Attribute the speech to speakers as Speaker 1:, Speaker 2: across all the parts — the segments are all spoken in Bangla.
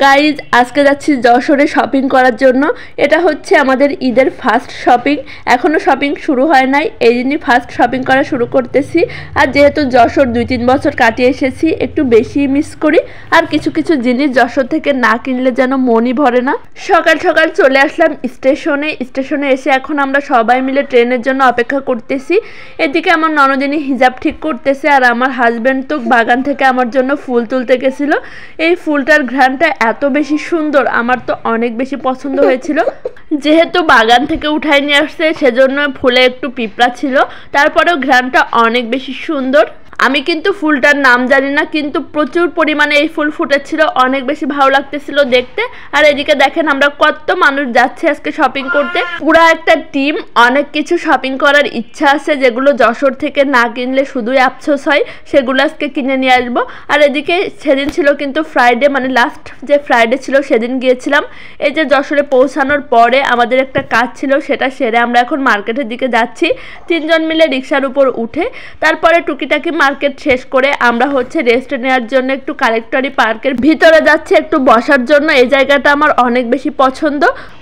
Speaker 1: গাইজ আজকে যাচ্ছি যশোরে শপিং করার জন্য। এটা হচ্ছে আমাদের ঈদের ফার্স্ট শপিং। এখনও শপিং শুরু হয় নাই, এই জন্যই ফার্স্ট শপিং করা শুরু করতেছি। আর যেহেতু যশোর 2-3 বছর কাটিয়ে এসেছি, একটু বেশি মিস করি। আর কিছু কিছু জিনিস যশোর থেকে না কিনলে যেন মনই ভরে না। সকাল সকাল চলে আসলাম স্টেশনে এসে এখন আমরা সবাই মিলে ট্রেনের জন্য অপেক্ষা করতেছি। এদিকে আমার ননদিনী হিজাব ঠিক করতেছে, আর আমার হাজব্যান্ড তো বাগান থেকে আমার জন্য ফুল তুলতে গেছিল। এই ফুলটার ঘ্রাণটা এত বেশি সুন্দর, আমার তো অনেক বেশি পছন্দ হয়েছিল। যেহেতু বাগান থেকে উঠাই নিয়ে আসছে, সেজন্য ফুলে একটু পিঁপড়া ছিল, তারপরেও ঘ্রাণটা অনেক বেশি সুন্দর। আমি কিন্তু ফুলটার নাম জানি না, কিন্তু প্রচুর পরিমাণে এই ফুল ফুটেছিল, অনেক বেশি ভালো লাগতেছিল দেখতে। আর এদিকে দেখেন আমরা কত মানুষ যাচ্ছে আজকে শপিং করতে, পুরা একটা টিম। অনেক কিছু শপিং করার ইচ্ছা আছে, যেগুলো যশোর থেকে না কিনলে শুধুই আফসোস হয়, সেগুলো আজকে কিনে নিয়ে আসবো। আর এদিকে সেদিন ছিল কিন্তু ফ্রাইডে, মানে লাস্ট যে ফ্রাইডে ছিল সেদিন গিয়েছিলাম। এই যে যশোরে পৌঁছানোর পরে আমাদের একটা কাজ ছিল, সেটা সেরে আমরা এখন মার্কেটের দিকে যাচ্ছি 3 জন মিলে রিক্সার উপর উঠে। তারপরে টুকিটাকি মার্কেট শেষ করে আমরা হচ্ছে রেস্ট নেওয়ার জন্য একটু কালেক্টরি পার্কের ভিতরে যাচ্ছি একটু বসার জন্য। এই জায়গাটা আমার অনেক বেশি পছন্দ।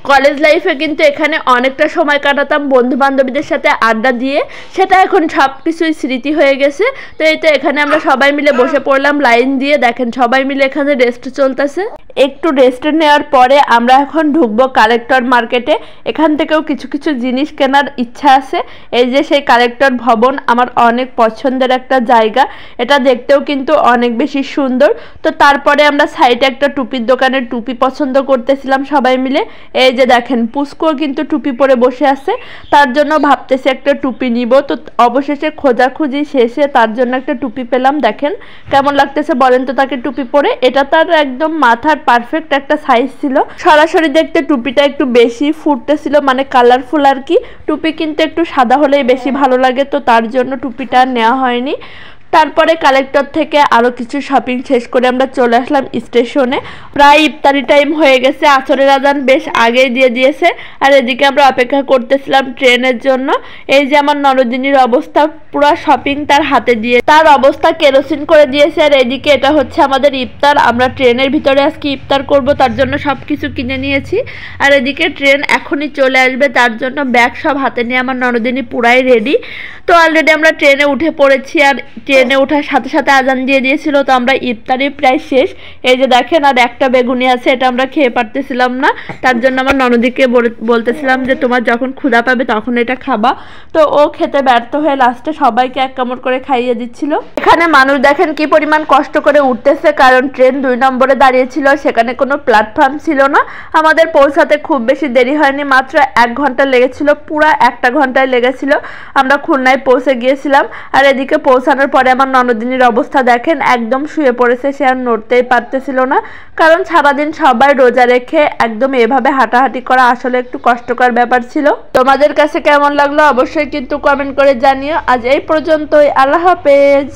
Speaker 1: কলেজ লাইফে কিন্তু এখানে অনেকটা সময় কাটাতাম বন্ধু বান্ধবীদের সাথে আড্ডা দিয়ে, সেটা এখন সব কিছুই স্মৃতি হয়ে গেছে। তো এই তো এখানে আমরা সবাই মিলে বসে পড়লাম লাইন দিয়ে। দেখেন সবাই মিলে এখানে রেস্ট চলতেছে। একটু রেস্ট নেওয়ার পরে আমরা এখন ঢুকবো কালেক্টর মার্কেটে। এখান থেকেও কিছু কিছু জিনিস কেনার ইচ্ছা আছে। এই যে সেই কালেক্টর ভবন, আমার অনেক পছন্দের একটা জায়গা। এটা দেখতেও কিন্তু অনেক বেশি সুন্দর। তো তারপরে আমরা সাইডে একটা টুপির দোকানে টুপি পছন্দ করতেছিলাম সবাই মিলে। এই যে দেখেন পুস্কো কিন্তু টুপি পরে বসে আছে, তার জন্য ভাবতেছি একটা টুপি নিব। তো অবশেষে খোঁজাখুঁজি শেষে তার জন্য একটা টুপি পেলাম। দেখেন কেমন লাগতেছে বলেন তো তাকে টুপি পরে। এটা তার একদম মাথার পারফেক্ট একটা সাইজ ছিল। সরাসরি দেখতে টুপিটা একটু বেশি ফুটতেছিল, মানে কালারফুল আর কি। টুপি কিন্তু একটু সাদা হলেই বেশি ভালো লাগে, তো তার জন্য টুপিটা নেওয়া হয়নি। তারপরে কালেক্টর থেকে আরও কিছু শপিং শেষ করে আমরা চলে আসলাম স্টেশনে। প্রায় ইফতারি টাইম হয়ে গেছে, আসরের আজান বেশ আগেই দিয়ে দিয়েছে। আর এদিকে আমরা অপেক্ষা করতেছিলাম ট্রেনের জন্য। এই যে আমার নরদিনীর অবস্থা, পুরো শপিং তার হাতে দিয়ে, তার অবস্থা কেরোসিন করে দিয়েছে। আর এদিকে এটা হচ্ছে আমাদের ইফতার, আমরা ট্রেনের ভিতরে আজকে ইফতার করব, তার জন্য সব কিছু কিনে নিয়েছি। আর এদিকে ট্রেন এখনই চলে আসবে, তার জন্য ব্যাগ সব হাতে নিয়ে আমার নরদিনী পুরাই রেডি। তো অলরেডি আমরা ট্রেনে উঠে পড়েছি, আর ট্রেনে ওঠার সাথে সাথে আজান দিয়ে দিয়েছিল। তো আমরা ইফতারি প্রায় শেষ। এই যে দেখেন আর একটা বেগুনি আছে, এটা আমরা খেয়ে পারতেছিলাম না, তার জন্য আমার ননদিকে বলতেছিলাম যে তোমার যখন ক্ষুধা পাবে তখন এটা খাবা। তো ও খেতে ব্যর্থ হয়ে লাস্টে সবাইকে 1 কামড় করে খাইয়ে দিচ্ছিল। এখানে মানুষ দেখেন কি পরিমাণ কষ্ট করে উঠতেছে, কারণ ট্রেন 2 নম্বরে দাঁড়িয়েছিল, সেখানে কোনো প্ল্যাটফর্ম ছিল না। আমাদের পৌঁছাতে খুব বেশি দেরি হয়নি, মাত্র 1 ঘন্টা লেগেছিল, পুরো 1 ঘন্টায় লেগেছিল। আমরা খুলনায় পৌঁছে গিয়েছিলাম। আর এদিকে পৌঁছানোর পরে আমার ননদিনীর অবস্থা দেখেন, একদম শুয়ে পড়েছে, সে আর নড়তেই পারতেছিল না। কারণ সারাদিন সবাই রোজা রেখে একদম এভাবে হাঁটাহাঁটি করা আসলে একটু কষ্টকর ব্যাপার ছিল। তোমাদের কাছে কেমন লাগলো অবশ্যই কিন্তু কমেন্ট করে জানিও। আজ এই পর্যন্তই, আল্লাহ হাফেজ।